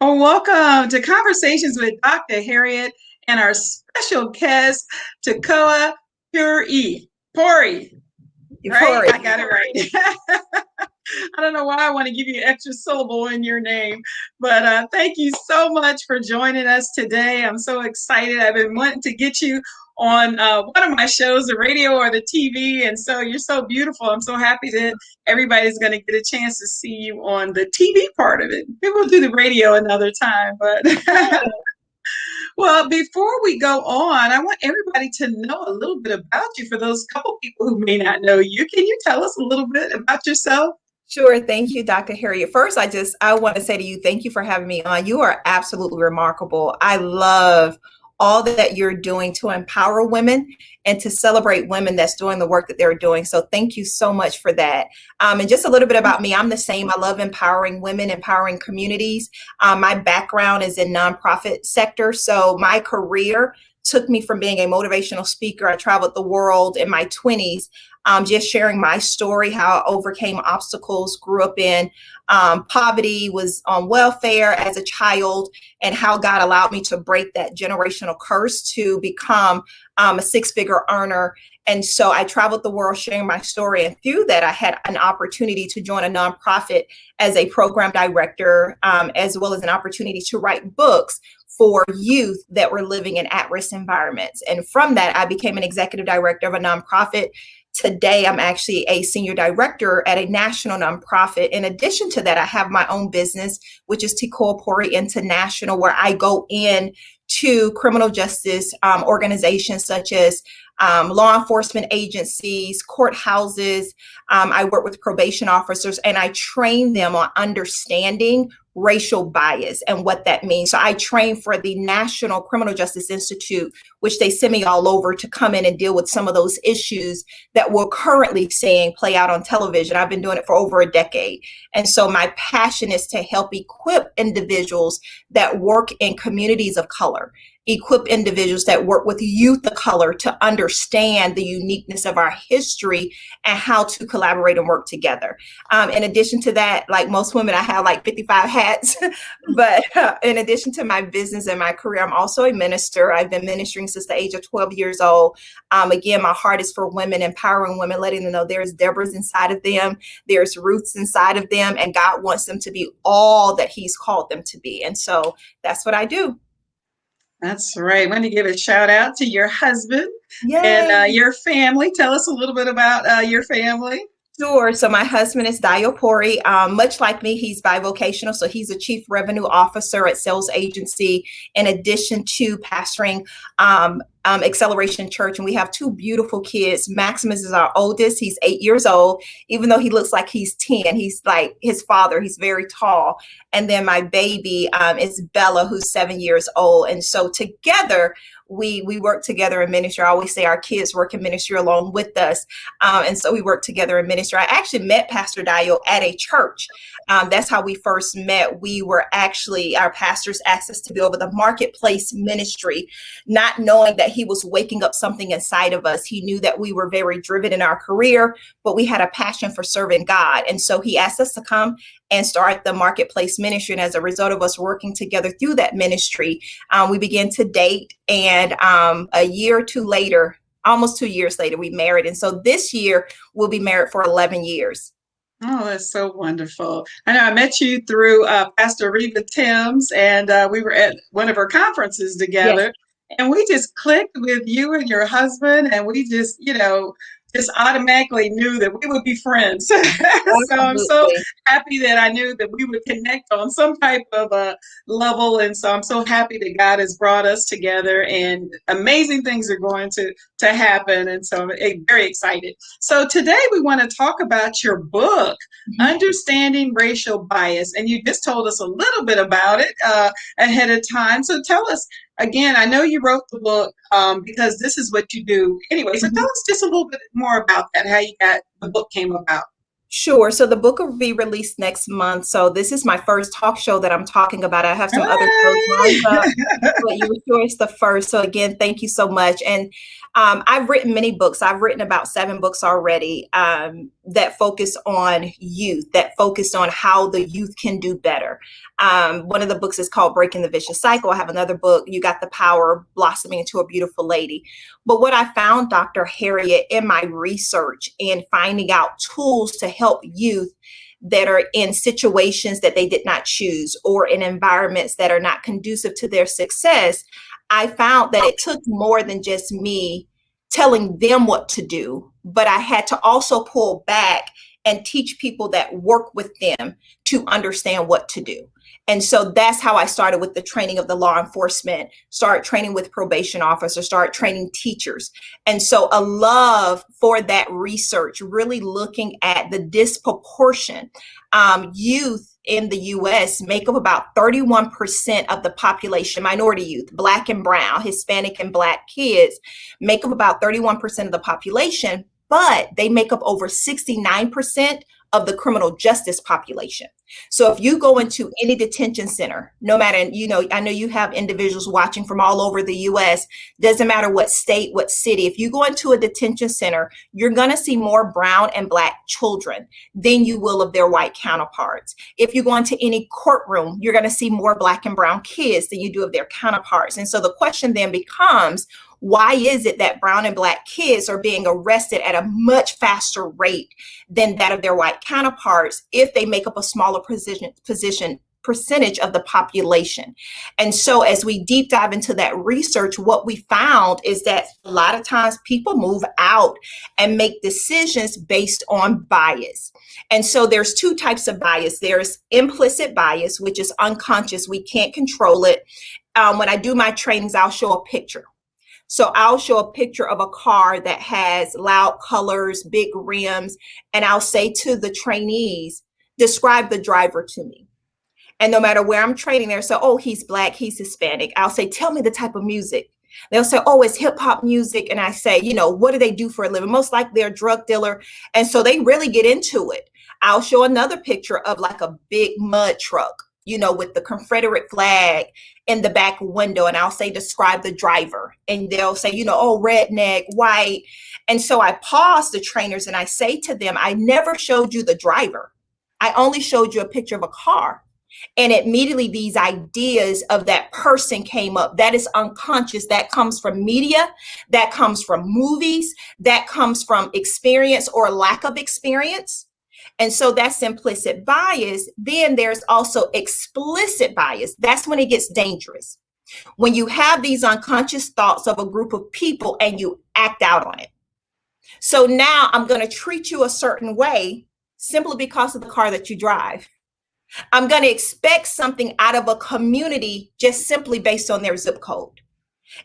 Well, welcome to Conversations with Dr. Harriet and our special guest, Tekoa Pouerie. Right? I Euphoria. got it right. I don't know why I want to give you an extra syllable in your name, but thank you so much for joining us today. I'm so excited. I've been wanting to get you on one of my shows, the radio or the TV, and so you're so beautiful. I'm so happy that everybody's going to get a chance to see you on the TV part of it. Maybe we'll do the radio another time, but well, before we go on, I want everybody to know a little bit about you for those couple people who may not know you. Can you tell us a little bit about yourself? Sure. Thank you, Dr. Harriet. First, I want to say to you, thank you for having me on. You are absolutely remarkable. I love all that you're doing to empower women and to celebrate women that's doing the work that they're doing. So thank you so much for that. And just a little bit about me, I'm the same. I love empowering women, empowering communities. My background is in nonprofit sector. So my career took me from being a motivational speaker. I traveled the world in my 20s, just sharing my story, how I overcame obstacles, grew up in poverty, was on welfare as a child, and how God allowed me to break that generational curse to become a six-figure earner. And so I traveled the world sharing my story. And through that, I had an opportunity to join a nonprofit as a program director, as well as an opportunity to write books for youth that were living in at-risk environments. And from that, I became an executive director of a nonprofit. Today, I'm actually a senior director at a national nonprofit. In addition to that, I have my own business, which is Tekoa Pouerie International, where I go in to criminal justice organizations such as law enforcement agencies, courthouses. I work with probation officers, and I train them on understanding racial bias and what that means. So I train for the National Criminal Justice Institute, which they send me all over to come in and deal with some of those issues that we're currently seeing play out on television. I've been doing it for over a decade. And so my passion is to help equip individuals that work in communities of color, equip individuals that work with youth of color to understand the uniqueness of our history and how to collaborate and work together. In addition to that, like most women, I have like 55 hats. But in addition to my business and my career, I'm also a minister. I've been ministering since the age of 12 years old. Again, my heart is for women, empowering women, letting them know there's Deborahs inside of them, there's Ruths inside of them, and God wants them to be all that He's called them to be. And so that's what I do. That's right. I want to give a shout out to your husband and Yay. your family. Tell us a little bit about your family. Sure. So my husband is Dio Pori. Much like me, he's bivocational. So he's a chief revenue officer at sales agency, in addition to pastoring Acceleration Church. And we have two beautiful kids. Maximus is our oldest. He's 8 years old. Even though he looks like he's 10, he's like his father. He's very tall. And then my baby is Bella, who's 7 years old. And so together, we work together in ministry. I always say our kids work in ministry along with us. And so we work together in ministry. I actually met Pastor Dio at a church. That's how we first met. We were actually, our pastors asked us to be over the marketplace ministry, not knowing that he was waking up something inside of us. He knew that we were very driven in our career, but we had a passion for serving God. And so he asked us to come and start the marketplace ministry. And as a result of us working together through that ministry, we began to date. And a year or two later, almost 2 years later, we married. And so this year we'll be married for 11 years. Oh, that's so wonderful. I know I met you through Pastor Reva Timms, and we were at one of her conferences Yes, together, and we just clicked with you and your husband, and we just, just automatically knew that we would be friends. So I'm so absolutely. happy that I knew that we would connect on some type of a level, and so I'm so happy that God has brought us together, and amazing things are going to happen, and so I'm very excited. So today we want to talk about your book, Mhm. Understanding Racial Bias. And you just told us a little bit about it ahead of time. So tell us again, I know you wrote the book because this is what you do anyway. So tell Mhm. us just a little bit more about that, how you got the book came about. Sure. So the book will be released next month. So this is my first talk show that I'm talking about. I have some other shows lined Hey! up, but you're sure it's the first. So again, thank you so much. And I've written many books. I've written about 7 books already that focus on youth, that focus on how the youth can do better. One of the books is called Breaking the Vicious Cycle. I have another book, You Got the Power, Blossoming into a Beautiful Lady. But what I found, Dr. Harriet, in my research and finding out tools to help youth that are in situations that they did not choose or in environments that are not conducive to their success, I found that it took more than just me telling them what to do, but I had to also pull back and teach people that work with them to understand what to do. And so that's how I started with the training of the law enforcement, start training with probation officers, start training teachers. And so a love for that research, really looking at the disproportion. Youth in the US make up about 31% of the population, minority youth, Black and brown, Hispanic and Black kids make up about 31% of the population, but they make up over 69% of the criminal justice population. So if you go into any detention center, no matter, I know you have individuals watching from all over the US, doesn't matter what state, what city, if you go into a detention center, you're going to see more brown and Black children than you will of their white counterparts. If you go into any courtroom, you're going to see more Black and brown kids than you do of their counterparts. And so the question then becomes, why is it that brown and Black kids are being arrested at a much faster rate than that of their white counterparts if they make up a smaller percentage of the population? And so as we deep dive into that research, what we found is that a lot of times people move out and make decisions based on bias. And so there's 2 types of bias. There's implicit bias, which is unconscious. We can't control it. When I do my trainings, I'll show a picture. So I'll show a picture of a car that has loud colors, big rims, and I'll say to the trainees, describe the driver to me. And no matter where I'm training, they'll say, oh, he's Black, he's Hispanic. I'll say, tell me the type of music. They'll say, oh, it's hip hop music. And I say, what do they do for a living? Most likely they're a drug dealer. And so they really get into it. I'll show another picture of like a big mud truck, with the Confederate flag in the back window. And I'll say, describe the driver. And they'll say, oh, redneck, white. And so I pause the trainers and I say to them, I never showed you the driver. I only showed you a picture of a car. And immediately these ideas of that person came up. That is unconscious. That comes from media. That comes from movies. That comes from experience or lack of experience. And so that's implicit bias. Then there's also explicit bias. That's when it gets dangerous. When you have these unconscious thoughts of a group of people and you act out on it. So now I'm going to treat you a certain way simply because of the car that you drive. I'm going to expect something out of a community just simply based on their zip code.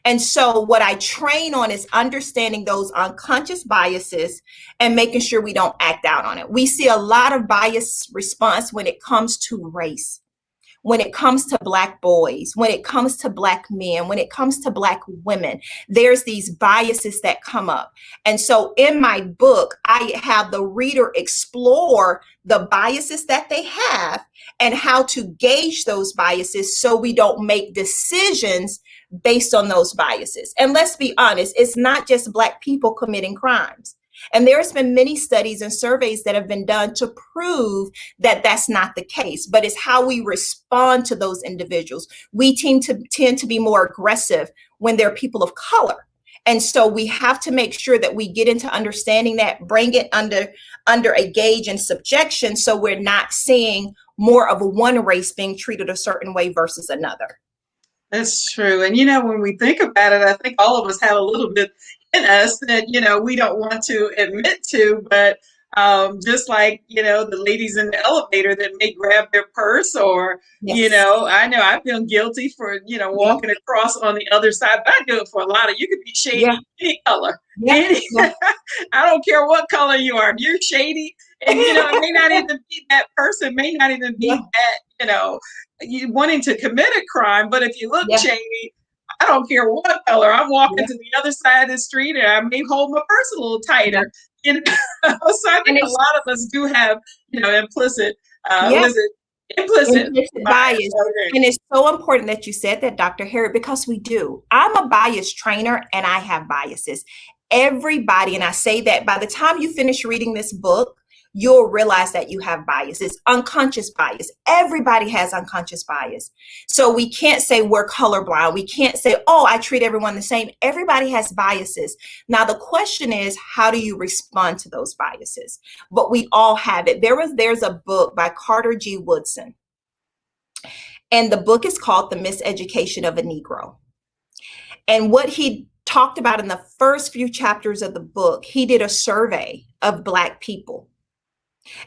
And so what I train on is understanding those unconscious biases and making sure we don't act out on it. We see a lot of bias response when it comes to race, when it comes to Black boys, when it comes to Black men, when it comes to Black women. There's these biases that come up. And so in my book, I have the reader explore the biases that they have and how to gauge those biases so we don't make decisions based on those biases. And let's be honest, it's not just Black people committing crimes. And there's been many studies and surveys that have been done to prove that that's not the case, but it's how we respond to those individuals. We tend to be more aggressive when they're people of color. And so we have to make sure that we get into understanding that, bring it under a gauge and subjection so we're not seeing more of one race being treated a certain way versus another. That's true. And, when we think about it, I think all of us have a little bit in us that, we don't want to admit to, but just like, the ladies in the elevator that may grab their purse or, Yes. I know I feel guilty for, Yeah. walking across on the other side, but I do it for a lot of, you could be Yeah. shady, any color, Yeah. any, Yeah. I don't care what color you are, if you're shady and, it may not even be that person, may not even Yeah. be that, you wanting to commit a crime, but if you look Yeah. shady, I don't care what color. I'm walking Yeah. to the other side of the street and I may hold my purse a little Yeah. tighter. You know, so I And think a it's, lot of us do have, implicit, yeah, what is it? Implicit implicit bias. bias. Okay. And it's so important that you said that, Dr. Harriet, because we do. I'm a bias trainer and I have biases. Everybody, and I say that by the time you finish reading this book, you'll realize that you have biases, unconscious bias. Everybody has unconscious bias. So we can't say we're colorblind. We can't say, oh, I treat everyone the same. Everybody has biases. Now, the question is, how do you respond to those biases? But we all have it. There's a book by Carter G. Woodson, and the book is called The Miseducation of a Negro. And what he talked about in the first few chapters of the book, he did a survey of Black people.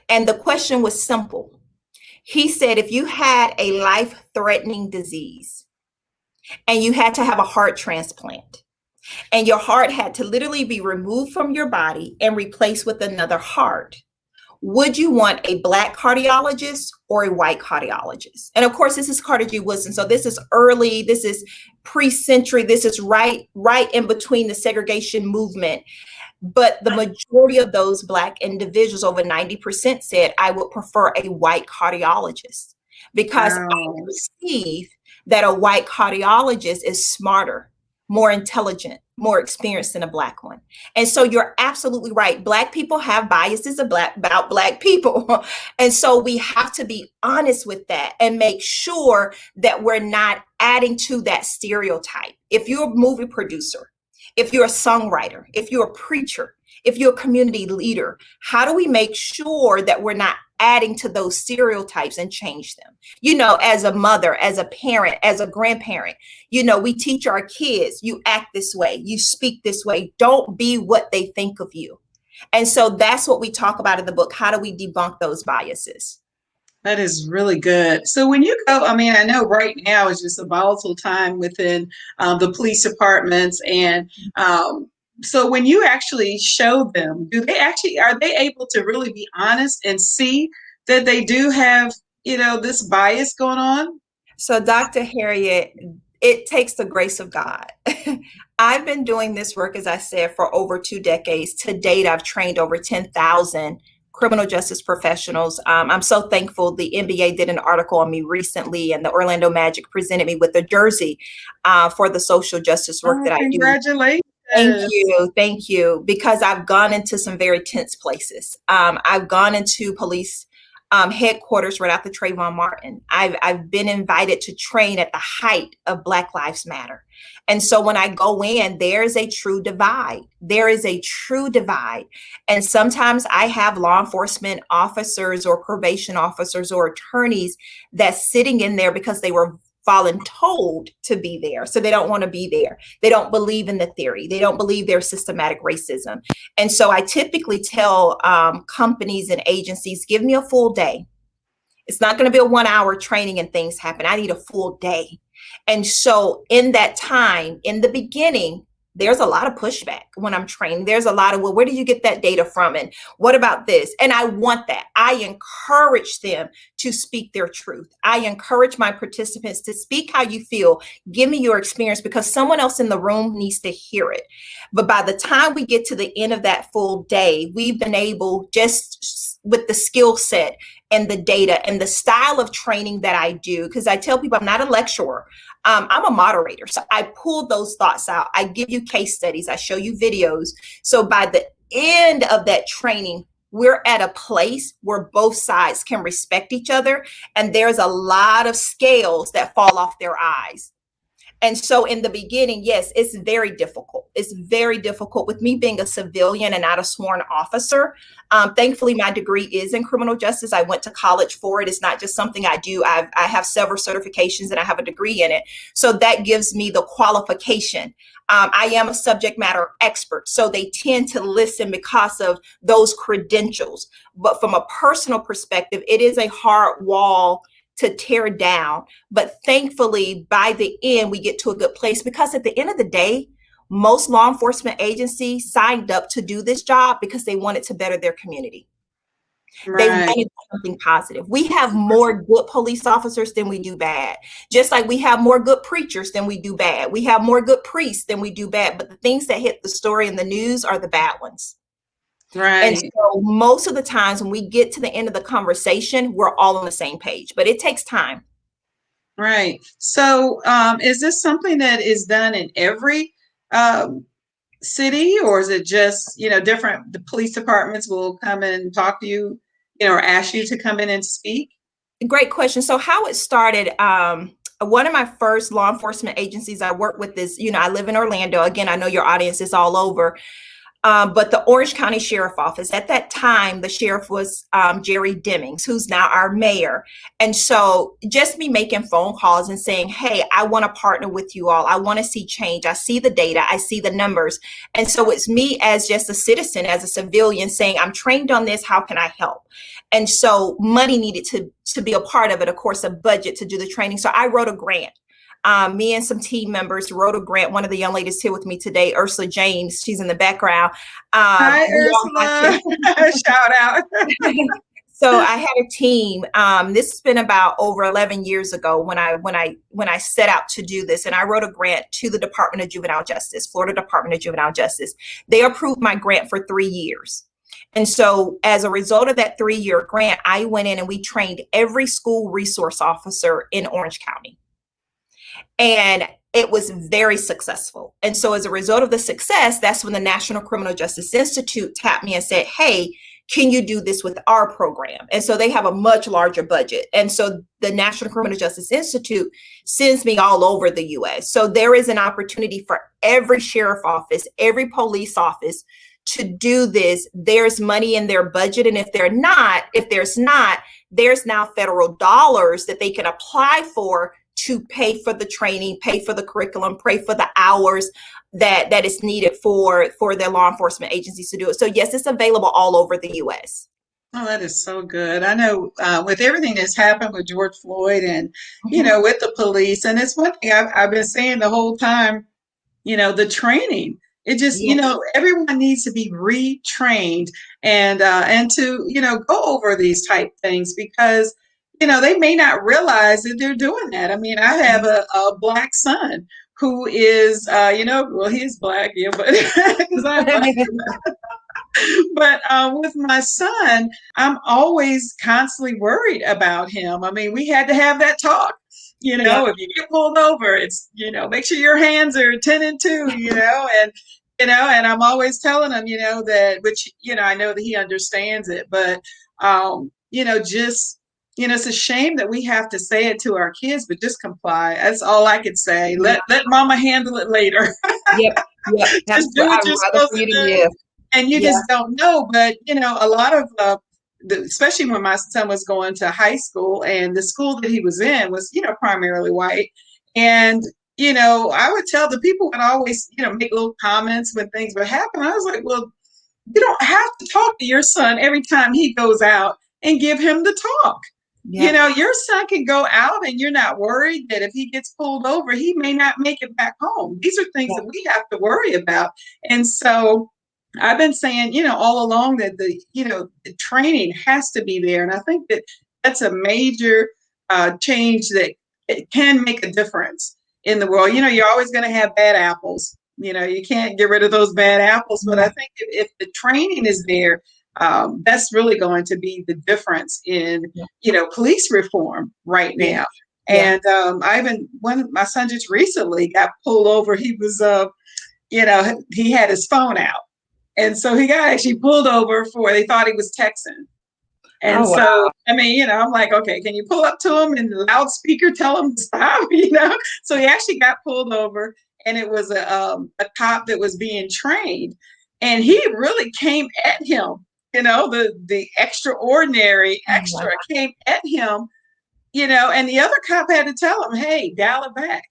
And the question was simple. He said, if you had a life threatening disease and you had to have a heart transplant, and your heart had to literally be removed from your body and replaced with another heart, would you want a Black cardiologist or a white cardiologist? And of course, this is Carter G. Woodson. So this is early, this is pre-century, this is right in between the segregation movement. But the majority of those Black individuals, over 90%, said, I would prefer a white cardiologist because I Wow. perceive that a white cardiologist is smarter, more intelligent, more experienced than a Black one. And so you're absolutely right. Black people have biases about Black people. And so we have to be honest with that and make sure that we're not adding to that stereotype. If you're a movie producer, if you're a songwriter, if you're a preacher, if you're a community leader, how do we make sure that we're not adding to those stereotypes and change them? As a mother, as a parent, as a grandparent, we teach our kids, you act this way, you speak this way, don't be what they think of you. And so that's what we talk about in the book. How do we debunk those biases? That is really good. So when you go, I mean, I know right now is just a volatile time within the police departments, and so when you actually show them, are they able to really be honest and see that they do have, this bias going on? So, Dr. Harriet, it takes the grace of God. I've been doing this work, as I said, for over 2 decades. To date, I've trained over 10,000 criminal justice professionals. I'm so thankful the NBA did an article on me recently, and the Orlando Magic presented me with a jersey for the social justice work Oh, that I do. Thank congratulations. you. Thank you. Because I've gone into some very tense places. I've gone into police headquarters right after Trayvon Martin. I've been invited to train at the height of Black Lives Matter. And so when I go in, there is a true divide. There is a true divide. And sometimes I have law enforcement officers or probation officers or attorneys that's sitting in there because they were voluntold to be there. So they don't want to be there. They don't believe in the theory. They don't believe there's systematic racism. And so I typically tell companies and agencies, give me a full day. It's not going to be a 1 hour training and things happen. I need a full day. And so in that time, in the beginning, there's a lot of pushback when I'm training. There's a lot of, well, where do you get that data from? And what about this? And I want that. I encourage them to speak their truth. I encourage my participants to speak how you feel. Give me your experience because someone else in the room needs to hear it. But by the time we get to the end of that full day, we've been able, just with the skill set and the data and the style of training that I do, because I tell people I'm not a lecturer. I'm a moderator. So I pull those thoughts out. I give you case studies. I show you videos. So by the end of that training, we're at a place where both sides can respect each other. And there's a lot of scales that fall off their eyes. And so in the beginning, yes, it's very difficult. It's very difficult with me being a civilian and not a sworn officer. Thankfully, my degree is in criminal justice. I went to college for it. It's not just something I do. I have several certifications and I have a degree in it. So that gives me the qualification. I am a subject matter expert. So they tend to listen because of those credentials. But from a personal perspective, it is a hard wall to tear down. But thankfully, by the end, we get to a good place because at the end of the day, most law enforcement agencies signed up to do this job because they wanted to better their community. They Right. wanted something positive. We have more good police officers than we do bad. Just like we have more good preachers than we do bad. We have more good priests than we do bad. But the things that hit the story in the news are the bad ones. And Right. so most of the times when we get to the end of the conversation, we're all on the same page, but it takes time. Right. So, is this something that is done in every um, city, or is it just, different? The police departments will come and talk to you, or ask you to come in and speak? Great question. So how it started, one of my first law enforcement agencies I work with is, I live in Orlando. Again, I know your audience is all over. But the Orange County Sheriff Office, at that time, the sheriff was Jerry Demings, who's now our mayor. And so just me making phone calls and saying, hey, I want to partner with you all. I want to see change. I see the data. I see the numbers. And so it's me as just a citizen, as a civilian saying, I'm trained on this. How can I help? And so money needed to be a part of it, of course, a budget to do the training. So I wrote a grant. Me and some team members wrote a grant. One of the young ladies here with me today, Ursula James, she's in the background. Hi, We all got Ursula. Shout out. so I had a team. This has been about over 11 years ago when I set out to do this, and I wrote a grant to the Department of Juvenile Justice, Florida Department of Juvenile Justice. They approved my grant for 3 years. And so as a result of that 3-year grant, I went in and we trained every school resource officer in Orange County. And it was very successful. And so as a result of the success, that's when the National Criminal Justice Institute tapped me and said, hey, can you do this with our program? And so they have a much larger budget. And so the National Criminal Justice Institute sends me all over the US. So there is an opportunity for every sheriff office, every police office to do this. There's money in their budget. And if there's not, there's now federal dollars that they can apply for to pay for the training, pay for the curriculum, pay for the hours that is needed for their law enforcement agencies to do it. So yes, it's available all over the US. Oh, that is so good. I know with everything that's happened with George Floyd and, Mhm. with the police, and it's one thing I've been saying the whole time, the training. It just, Yeah, everyone needs to be retrained and to, go over these type things because, they may not realize that they're doing that. I mean, I have a black son who is, well, he's black, yeah, but because I have black, but with my son, I'm always constantly worried about him. I mean, we had to have that talk. yeah, If you get pulled over, it's, make sure your hands are 10 and 2, and I'm always telling him, that, which, I know that he understands it, but, just, it's a shame that we have to say it to our kids, but just comply. That's all I could say. yeah, Let mama handle it later. yep, yep. Just do what I'd you're rather supposed for to you to do, live. and you Yeah, just don't know. But a lot of especially when my son was going to high school, and the school that he was in was primarily white, and I would tell the people would always make little comments when things would happen. I was like, well, you don't have to talk to your son every time he goes out and give him the talk. yep, Your son can go out and you're not worried that if he gets pulled over, he may not make it back home. These are things yep, that we have to worry about. And so I've been saying, all along that the training has to be there. And I think that that's a major change that it can make a difference in the world. You're always going to have bad apples. You can't get rid of those bad apples. But I yeah, think if the training is there, that's really going to be the difference in yeah, police reform right yeah, now. yeah. And when my son just recently got pulled over, he was he had his phone out, and so he got actually pulled over for, they thought he was texting. And Oh so, wow. I mean, I'm like, okay, can you pull up to him and the loudspeaker tell him to stop? So he actually got pulled over, and it was a cop that was being trained, and he really came at him. The extraordinary extra came at him. And the other cop had to tell him, hey, dial it back,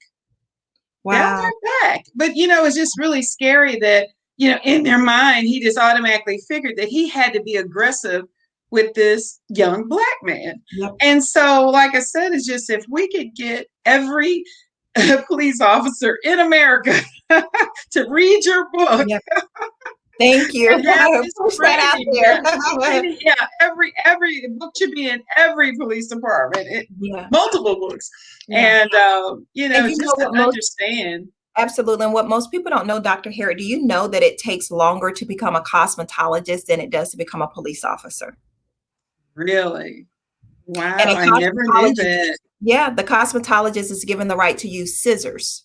dial Wow. it back. But it's just really scary that in their mind he just automatically figured that he had to be aggressive with this young black man. Yep. And so, like I said, it's just if we could get every police officer in America to read your book Yep. Thank you. and have this Push that out training, there. yeah, every book should be in every police department, Yeah. multiple books, Yeah. and And you know just to what most understand. Absolutely. And what most people don't know, Dr. Harriet, do you know that it takes longer to become a cosmetologist than it does to become a police officer? Really? And Wow, a I never knew cosmetologist, that. yeah, the cosmetologist is given the right to use scissors.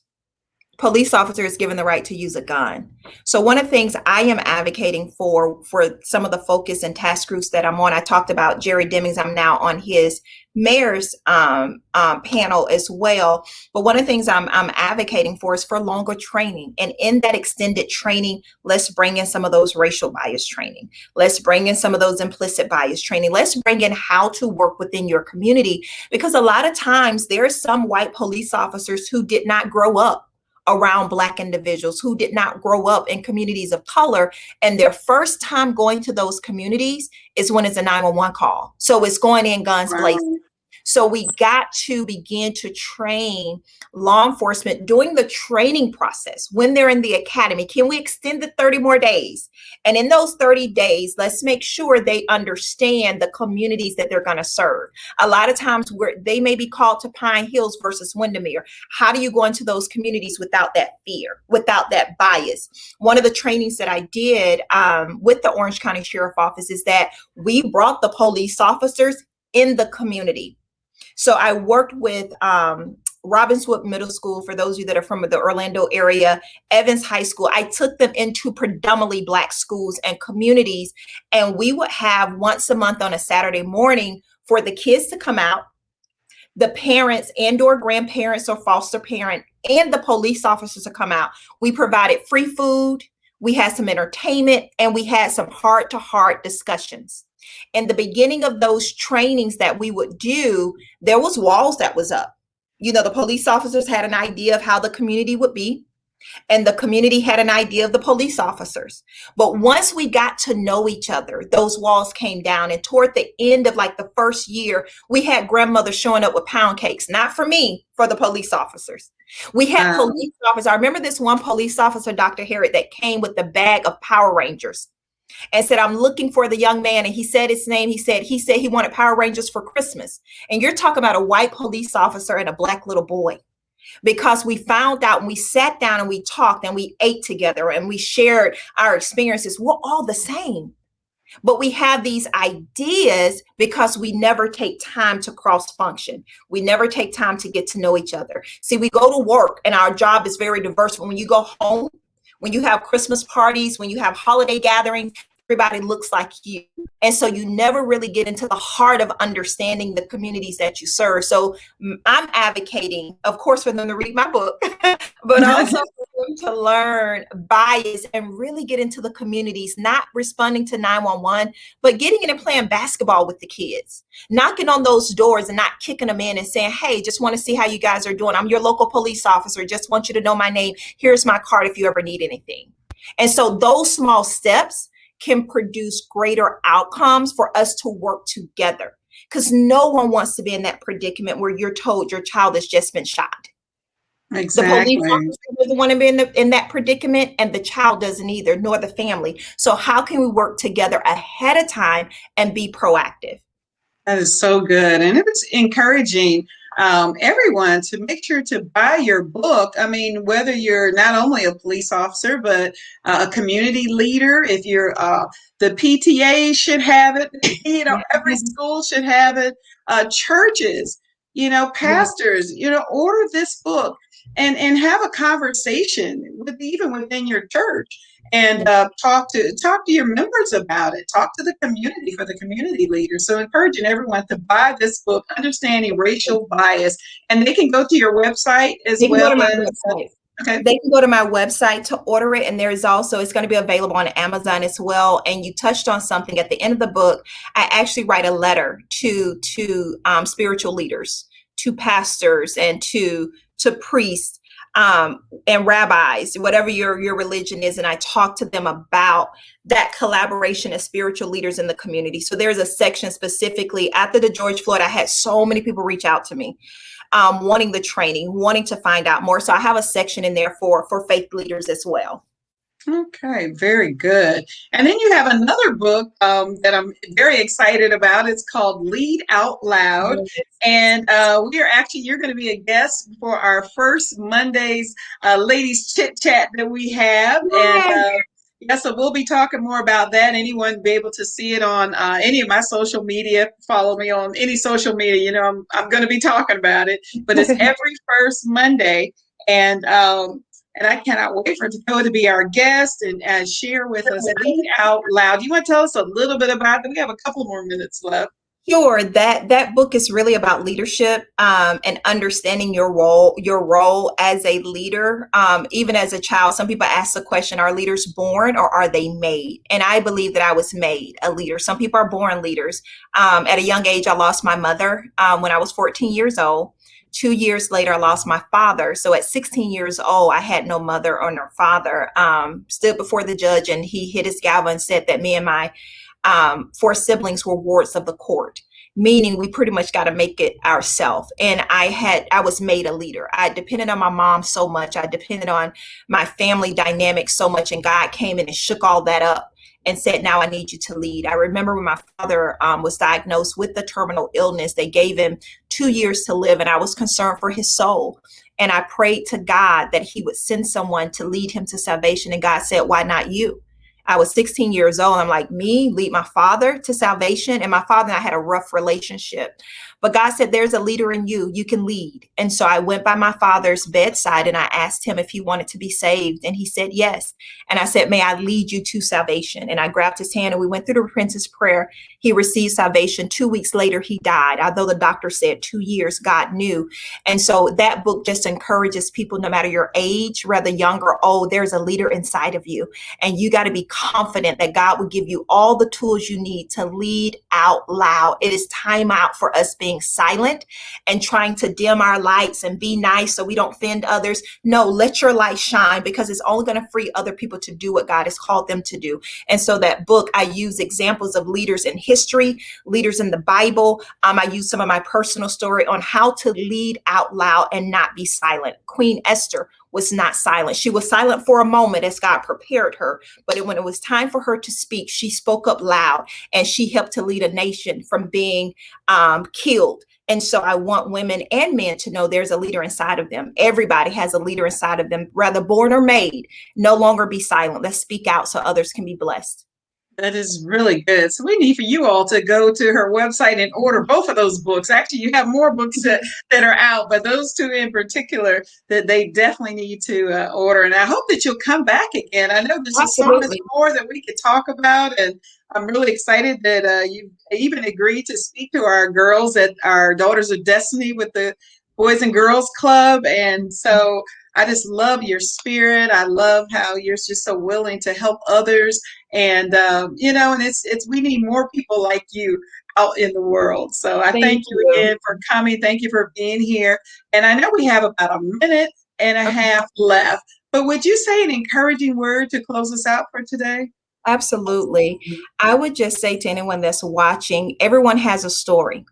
Police officer is given the right to use a gun. So one of the things I am advocating for some of the focus and task groups that I'm on, I talked about Jerry Demings. I'm now on his mayor's panel as well. But one of the things I'm advocating for is for longer training. And in that extended training, let's bring in some of those racial bias training. Let's bring in some of those implicit bias training. Let's bring in how to work within your community, because a lot of times there are some white police officers who did not grow up around Black individuals, who did not grow up in communities of color, and their first time going to those communities is when it's a 911 call. So it's going in guns blazing. Wow. So we got to begin to train law enforcement during the training process when they're in the academy. Can we extend the 30 more days? And in those 30 days, let's make sure they understand the communities that they're going to serve. A lot of times where they may be called to Pine Hills versus Windermere. How do you go into those communities without that fear, without that bias? One of the trainings that I did with the Orange County Sheriff Office is that we brought the police officers in the community. So I worked with Robbinswood Middle School, for those of you that are from the Orlando area, Evans High School. I took them into predominantly Black schools and communities, and we would have once a month on a Saturday morning for the kids to come out, the parents and or grandparents or foster parent, and the police officers to come out. We provided free food, we had some entertainment, and we had some heart-to-heart discussions. In the beginning of those trainings that we would do, there was walls that was up. You know, the police officers had an idea of how the community would be, and the community had an idea of the police officers. But once we got to know each other, those walls came down. And toward the end of like the first year, we had grandmothers showing up with pound cakes, not for me, for the police officers. We had police officers. I remember this one police officer, Dr. Harriet, that came with the bag of Power Rangers and said, I'm looking for the young man. And he said his name. He said he wanted Power Rangers for Christmas. And you're talking about a white police officer and a Black little boy. Because we found out and we sat down and we talked and we ate together and we shared our experiences. We're all the same. But we have these ideas because we never take time to cross function. We never take time to get to know each other. See, we go to work and our job is very diverse. When you go home, when you have Christmas parties, when you have holiday gatherings, everybody looks like you. And so you never really get into the heart of understanding the communities that you serve. So I'm advocating, of course, for them to read my book, but also for them to learn bias and really get into the communities, not responding to 911, but getting in and playing basketball with the kids, knocking on those doors and not kicking them in and saying, hey, just want to see how you guys are doing. I'm your local police officer. Just want you to know my name. Here's my card if you ever need anything. And so those small steps can produce greater outcomes for us to work together, because no one wants to be in that predicament where you're told your child has just been shot. The police Exactly. officer doesn't want to be in that predicament, and the child doesn't either, nor the family. So how can we work together ahead of time and be proactive? That is so good. And it was encouraging everyone to make sure to buy your book. I mean, whether you're not only a police officer, but a community leader, if you're the PTA should have it, every school should have it, churches, pastors, order this book and have a conversation with even within your church and talk to your members about it. Talk to the community for the community leaders. So encouraging everyone to buy this book, Understanding Racial Bias, and they can go to your website as They can go well to my as website. okay. They can go to my website to order it. And there is also, it's going to be available on Amazon as well. And you touched on something at the end of the book. I actually write a letter to spiritual leaders, to pastors, and to priests, and rabbis, whatever your religion is. And I talk to them about that collaboration as spiritual leaders in the community. So there's a section specifically after the George Floyd. I had so many people reach out to me, wanting the training, wanting to find out more. So I have a section in there for faith leaders as well. Okay, very good. And then you have another book that I'm very excited about. It's called Lead Out Loud. And we are actually, you're going to be a guest for our first Monday's ladies chit chat that we have. And Yes. yeah, so we'll be talking more about that. Anyone will be able to see it on any of my social media. Follow me on any social media. You know, I'm going to be talking about it. But it's every first Monday. And and I cannot wait for Tekoa to be our guest and share with us Lead Out Loud. You want to tell us a little bit about it? We have a couple more minutes left. Sure, that book is really about leadership, and understanding your role as a leader. Even as a child, some people ask the question: Are leaders born or are they made? And I believe that I was made a leader. Some people are born leaders. At a young age, I lost my mother when I was 14 years old. 2 years later, I lost my father. So at 16 years old, I had no mother or no father. Stood before the judge, and he hit his gavel and said that me and my four siblings were wards of the court, meaning we pretty much got to make it ourselves. And I was made a leader. I depended on my mom so much. I depended on my family dynamic so much. And God came in and shook all that up and said, now I need you to lead. I remember when my father was diagnosed with the terminal illness, they gave him 2 years to live, and I was concerned for his soul. And I prayed to God that he would send someone to lead him to salvation. And God said, why not you? I was 16 years old. I'm like, me lead my father to salvation. And my father and I had a rough relationship. But God said, there's a leader in you. You can lead. And so I went by my father's bedside and I asked him if he wanted to be saved. And he said, yes. And I said, may I lead you to salvation? And I grabbed his hand and we went through the repentance prayer. He received salvation. 2 weeks later, he died. Although the doctor said 2 years, God knew. And so that book just encourages people, no matter your age, whether young or old, there's a leader inside of you. And you got to be confident that God will give you all the tools you need to lead out loud. It is time out for us being silent and trying to dim our lights and be nice so we don't offend others. No, let your light shine, because it's only going to free other people to do what God has called them to do. And so that book, I use examples of leaders in history, leaders in the Bible. I use some of my personal story on how to lead out loud and not be silent. Queen Esther was not silent. She was silent for a moment as God prepared her. But when it was time for her to speak, she spoke up loud, and she helped to lead a nation from being killed. And so I want women and men to know there's a leader inside of them. Everybody has a leader inside of them, whether born or made. No longer be silent. Let's speak out so others can be blessed. That is really good. So we need for you all to go to her website and order both of those books. Actually, you have more books that are out, but those two in particular that they definitely need to order. And I hope that you'll come back again. I know there's just so much Absolutely. more that we could talk about, and I'm really excited that you even agreed to speak to our girls at our Daughters of Destiny with the Boys and Girls Club. And so I just love your spirit. I love how you're just so willing to help others, and you know, and it's we need more people like you out in the world. So I Thank thank you you. again for coming. Thank you for being here. And I know we have about a minute and a Okay. half left, but would you say an encouraging word to close us out for today? Absolutely. I would just say to anyone that's watching, everyone has a story.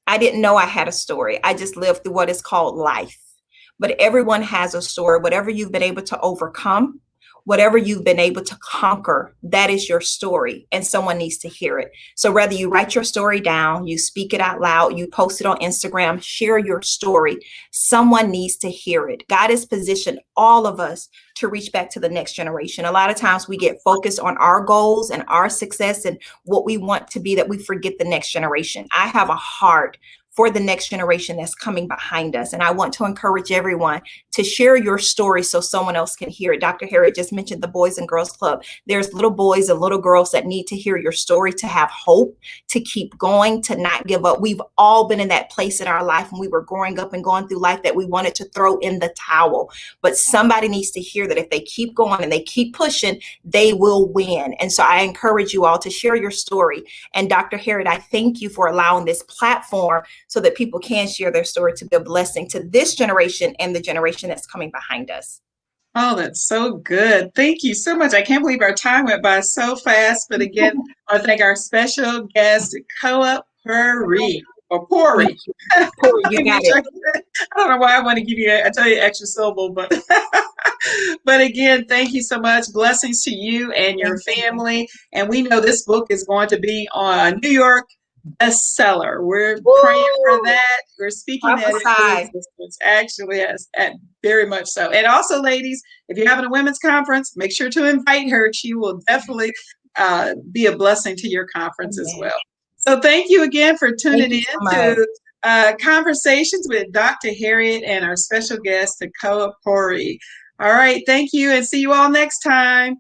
I didn't know I had a story. I just lived through what is called life. But everyone has a story. Whatever you've been able to overcome, whatever you've been able to conquer, that is your story, and someone needs to hear it. So whether you write your story down, you speak it out loud, you post it on Instagram, share your story, someone needs to hear it. God has positioned all of us to reach back to the next generation. A lot of times we get focused on our goals and our success and what we want to be, that we forget the next generation. I have a heart for the next generation that's coming behind us. And I want to encourage everyone to share your story so someone else can hear it. Dr. Harriet just mentioned the Boys and Girls Club. There's little boys and little girls that need to hear your story, to have hope, to keep going, to not give up. We've all been in that place in our life when we were growing up and going through life that we wanted to throw in the towel. But somebody needs to hear that if they keep going and they keep pushing, they will win. And so I encourage you all to share your story. And Dr. Harriet, I thank you for allowing this platform so that people can share their story, to be a blessing to this generation and the generation that's coming behind us. Oh, that's so good. Thank you so much. I can't believe our time went by so fast. But again, I want to thank our special guest, Tekoa Pouerie, or You, Pouerie. Let Corey, you me got make it. sure. I don't know why I want to give you, I tell you extra syllable, but But again, thank you so much. Blessings to you and your Thank you. family. And we know this book is going to be on a New York bestseller. We're praying for Woo! that. We're speaking that into Prophesy. existence. Actually, yes, very much so. And also, ladies, if you're having a women's conference, make sure to invite her. She will definitely be a blessing to your conference as Amen. well. So thank you again for Thank tuning you in so much. to Conversations with Dr. Harriet and our special guest, Tekoa Pouerie. All right. Thank you and see you all next time.